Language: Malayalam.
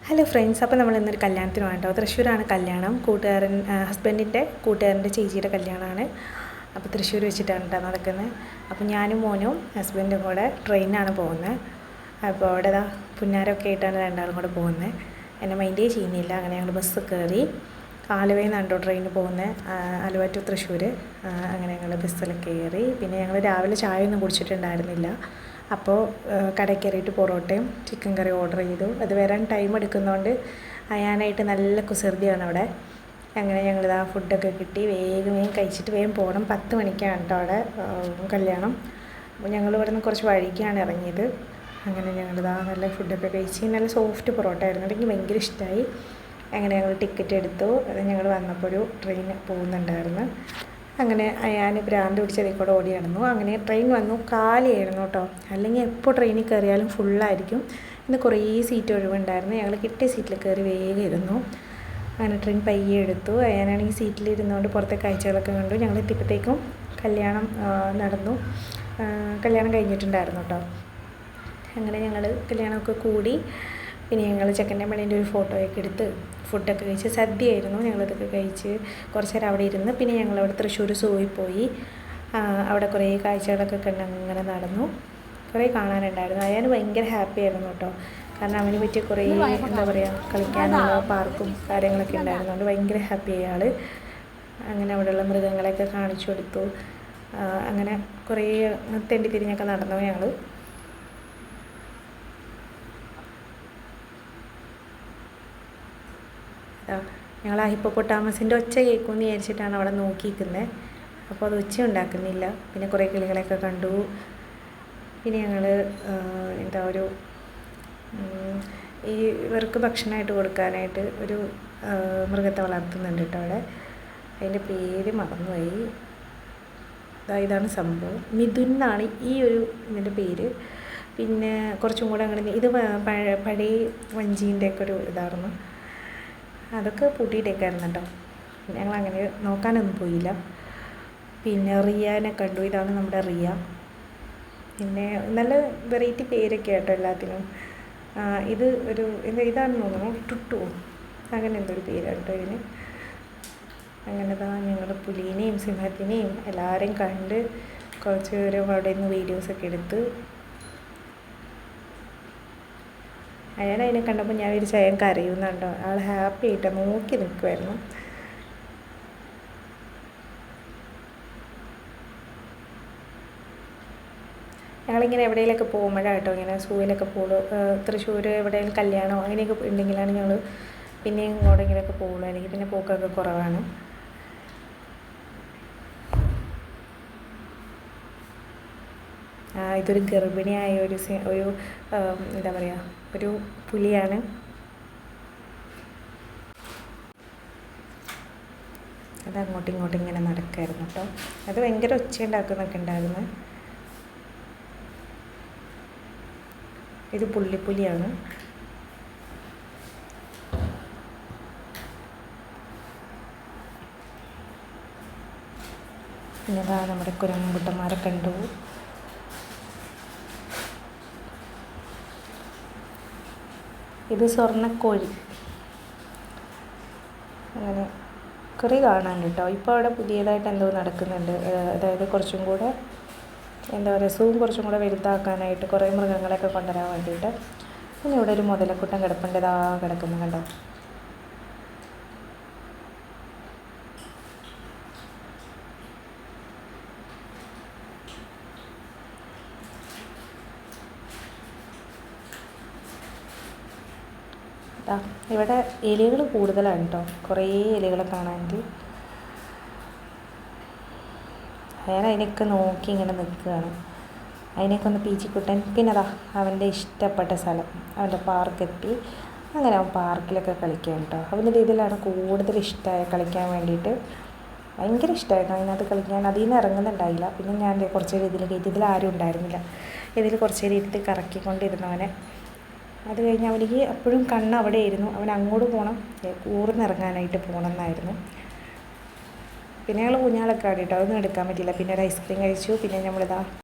ഹലോ ഫ്രണ്ട്സ്, അപ്പോൾ നമ്മൾ ഇന്നൊരു കല്യാണത്തിന് വേണ്ടോ. തൃശ്ശൂരാണ് കല്യാണം. ഹസ്ബൻഡിൻ്റെ കൂട്ടുകാരൻ്റെ ചേച്ചിയുടെ കല്യാണമാണ്. അപ്പോൾ തൃശ്ശൂർ വെച്ചിട്ടാണ് കേട്ടോ നടക്കുന്നത്. അപ്പോൾ ഞാനും മോനും ഹസ്ബൻഡും കൂടെ ട്രെയിനിനാണ് പോകുന്നത്. അപ്പോൾ അവിടെ പുന്നാരൊക്കെ ആയിട്ടാണ് രണ്ടാളും കൂടെ പോകുന്നത്. എന്നെ മൈൻഡേ ചെയ്യുന്നില്ല. അങ്ങനെ ഞങ്ങൾ ബസ് കയറി ആലുവയിൽ നിന്നാണ് ട്രെയിനിന് പോകുന്നത്, ആലുവ ടു തൃശ്ശൂർ. അങ്ങനെ ഞങ്ങൾ ബസ്സിൽ കയറി. പിന്നെ ഞങ്ങൾ രാവിലെ ചായ ഒന്നും കുടിച്ചിട്ടുണ്ടായിരുന്നില്ല. അപ്പോൾ കടയിൽ കയറിയിട്ട് പൊറോട്ടയും ചിക്കൻ കറി ഓർഡർ ചെയ്തു. അത് വരാൻ ടൈം എടുക്കുന്നതുകൊണ്ട് അയാനായിട്ട് നല്ല കുസൃതിയാണ് അവിടെ. അങ്ങനെ ഞങ്ങളിതാ ഫുഡൊക്കെ കിട്ടി. വേഗം കഴിച്ചിട്ട് വേഗം പോകണം. 10 മണിക്കാണ് കേട്ടോ അവിടെ കല്യാണം. അപ്പോൾ ഞങ്ങൾ ഇവിടെ നിന്ന് കുറച്ച് വഴിക്കാണ് ഇറങ്ങിയത്. അങ്ങനെ ഞങ്ങളിതാ നല്ല ഫുഡൊക്കെ കഴിച്ച് നല്ല സോഫ്റ്റ് പൊറോട്ട ആയിരുന്നു. എനിക്ക് ഭയങ്കര ഇഷ്ടമായി. അങ്ങനെ ഞങ്ങൾ ടിക്കറ്റ് എടുത്തു. അത് ഞങ്ങൾ വന്നപ്പോൾ ഒരു ട്രെയിൻ പോകുന്നുണ്ടായിരുന്നു. അങ്ങനെ ഞാൻ ഭ്രാന്ത് പിടിച്ചതിൽ കൂടെ ഓടി നടന്നു. അങ്ങനെ ട്രെയിൻ വന്നു. കാലിയായിരുന്നു കേട്ടോ. അല്ലെങ്കിൽ എപ്പോൾ ട്രെയിനിൽ കയറിയാലും ഫുള്ളായിരിക്കും. ഇന്ന് കുറേ സീറ്റ് ഒഴിവുണ്ടായിരുന്നു. ഞങ്ങൾ കിട്ടിയ സീറ്റിൽ കയറി വേഗം ഇരുന്നു. അങ്ങനെ ട്രെയിൻ പയ്യെ എടുത്തു. ഞാനാണെങ്കിൽ സീറ്റിലിരുന്നുകൊണ്ട് പുറത്തെ കാഴ്ചകളൊക്കെ കണ്ടു. ഞങ്ങൾ എത്തിയപ്പോഴത്തേക്കും കല്യാണം നടന്നു. കല്യാണം കഴിഞ്ഞിട്ടുണ്ടായിരുന്നു കേട്ടോ. അങ്ങനെ ഞങ്ങൾ കല്യാണമൊക്കെ കൂടി. പിന്നെ ഞങ്ങൾ ചെക്കൻ്റെ പണീൻ്റെ ഒരു ഫോട്ടോയൊക്കെ എടുത്ത് ഫുഡൊക്കെ കഴിച്ച് സദ്യയായിരുന്നു. ഞങ്ങളതൊക്കെ കഴിച്ച് കുറച്ച് നേരം അവിടെ ഇരുന്ന്. പിന്നെ ഞങ്ങളവിടെ തൃശ്ശൂർ സൂയിൽ പോയി. അവിടെ കുറേ കാഴ്ചകളൊക്കെ കണ്ട് അങ്ങനെ നടന്നു. കുറേ കാണാനുണ്ടായിരുന്നു. അയാൾ ഭയങ്കര ഹാപ്പി ആയിരുന്നു കേട്ടോ. കാരണം അവന് പറ്റിയ കുറേ എന്താ പറയുക കളിക്കാനുള്ള പാർക്കും കാര്യങ്ങളൊക്കെ ഉണ്ടായിരുന്നുകൊണ്ട് ഭയങ്കര ഹാപ്പി അയാൾ. അങ്ങനെ അവിടെയുള്ള മൃഗങ്ങളെയൊക്കെ കാണിച്ചു കൊടുത്തു. അങ്ങനെ കുറേ തെണ്ടി തിരിഞ്ഞൊക്കെ നടന്നു ഞങ്ങൾ. ഞങ്ങൾ ആ ഹിപ്പോപ്പൊട്ടാമസിൻ്റെ ഒച്ച കേൾക്കുമെന്ന് വിചാരിച്ചിട്ടാണ് അവിടെ നോക്കിയിരിക്കുന്നത്. അപ്പോൾ അത് ഒച്ച ഉണ്ടാക്കുന്നില്ല. പിന്നെ കുറേ കിളികളെയൊക്കെ കണ്ടു. പിന്നെ ഞങ്ങൾ ഈ ഇവർക്ക് ഭക്ഷണമായിട്ട് കൊടുക്കാനായിട്ട് ഒരു മൃഗത്തെ വളർത്തുന്നുണ്ട് കേട്ടോ അവിടെ. അതിൻ്റെ പേര് മറന്നുപോയി. ഇതാണ് സംഭവം. മിഥുൻ എന്നാണ് ഈ ഒരു ഇതിൻ്റെ പേര്. പിന്നെ കുറച്ചും കൂടെ അങ്ങനെ ഇത് പഴയ വഞ്ചീൻ്റെയൊക്കെ ഒരു ഇതായിരുന്നു. അതൊക്കെ പൂട്ടിയിട്ടേക്കായിരുന്നു കേട്ടോ. ഞങ്ങളങ്ങനെ നോക്കാനൊന്നും പോയില്ല. പിന്നെ റിയാനെ കണ്ടു. ഇതാണ് നമ്മുടെ റിയ. പിന്നെ നല്ല വെറൈറ്റി പേരൊക്കെ കേട്ടോ എല്ലാത്തിനും. ഇത് ഒരു ഇതാണെന്ന് തോന്നുന്നു, ടുട്ടു അങ്ങനെ എന്തൊരു പേരാണ് കേട്ടോ ഇതിന്. അങ്ങനെ ഞങ്ങൾ പുലീനെയും സിംഹത്തിനെയും എല്ലാവരെയും കണ്ട് കുറച്ച് പേരും അവിടെ നിന്ന് വീഡിയോസൊക്കെ എടുത്ത്. അതിനെ കണ്ടപ്പോൾ ഞാൻ വിചാരിച്ചു അയാൾ കരയുന്നുണ്ടോ. ആൾ ഹാപ്പി ആയിട്ട് നോക്കി നിൽക്കുമായിരുന്നു. ഞങ്ങളിങ്ങനെ എവിടെയെങ്കിലൊക്കെ പോകുമ്പോഴാണ് കേട്ടോ ഇങ്ങനെ സൂയിലൊക്കെ പോകുള്ളൂ. തൃശ്ശൂർ എവിടെയെങ്കിലും കല്യാണമോ അങ്ങനെയൊക്കെ ഉണ്ടെങ്കിലാണ് ഞങ്ങൾ പിന്നെ ഇങ്ങോട്ടെങ്കിലൊക്കെ പോകുള്ളൂ. അല്ലെങ്കിൽ പിന്നെ പോക്കൊക്കെ കുറവാണ്. ഇതൊരു ഗർഭിണിയായ ഒരു എന്താ പറയുക ഒരു പുലിയാണ്. അത് അങ്ങോട്ടും ഇങ്ങോട്ടും ഇങ്ങനെ നടക്കുമായിരുന്നു കേട്ടോ. അത് ഭയങ്കര ഒച്ചയുണ്ടാക്കുന്നൊക്കെ ഉണ്ടായിരുന്നു. ഇത് പുള്ളിപ്പുലിയാണ്. പിന്നെ നമ്മുടെ കുരങ്ങുകുട്ടന്മാരെ കണ്ടു. ഇത് സ്വർണ്ണക്കോഴി. അങ്ങനെ കുറേ കാണാൻ കേട്ടോ. ഇപ്പോൾ അവിടെ പുതിയതായിട്ട് എന്തോ നടക്കുന്നുണ്ട്. അതായത് കുറച്ചും കൂടെ എന്താ പറയുക സൂം കുറച്ചും കൂടെ വലുതാക്കാനായിട്ട് കുറേ മൃഗങ്ങളെയൊക്കെ കൊണ്ടുവരാൻ വേണ്ടിയിട്ട്. പിന്നെ ഇവിടെ ഒരു മുതലക്കുട്ടൻ കിടപ്പുണ്ട്. കിടക്കുന്നു കണ്ടോ. ഇവിടെ എലികൾ കൂടുതലാണ് കേട്ടോ. കുറേ എലികൾ കാണാനുണ്ട്. അയാൾ അതിനൊക്കെ നോക്കി ഇങ്ങനെ നിൽക്കുകയാണ്. അതിനൊക്കെ ഒന്ന് പീച്ചിക്കുട്ടൻ. പിന്നെ അവൻ്റെ ഇഷ്ടപ്പെട്ട സ്ഥലം അവൻ്റെ പാർക്കെത്തി. അങ്ങനെ അവൻ പാർക്കിലൊക്കെ കളിക്കാൻ കേട്ടോ. അവൻ്റെ രീതിയിലാണ് കൂടുതൽ ഇഷ്ടമായി കളിക്കാൻ വേണ്ടിയിട്ട്. ഭയങ്കര ഇഷ്ടമായിരുന്നു അതിനകത്ത് കളിക്കാൻ. അതിൽ നിന്ന് ഇറങ്ങുന്നുണ്ടായില്ല. പിന്നെ ഞാൻ കുറച്ച് രീതിയിൽ കയറ്റി. ഇതിൽ ആരും ഉണ്ടായിരുന്നില്ല. ഇതിൽ കുറച്ച് ഇരുത്തി കറക്കിക്കൊണ്ടിരുന്നവനെ. അത് കഴിഞ്ഞ് അവനിക്ക് എപ്പോഴും കണ്ണ് അവിടെ ആയിരുന്നു. അവൻ അങ്ങോട്ട് പോകണം, ഊർന്നിറങ്ങാനായിട്ട് പോകണം എന്നായിരുന്നു. പിന്നെ ഞങ്ങൾ കുഞ്ഞാളൊക്കെ ആടിട്ടോ. അതൊന്നും എടുക്കാൻ പറ്റില്ല. പിന്നെ ഒരു ഐസ്ക്രീം കഴിച്ചു. പിന്നെ നമ്മളിതാ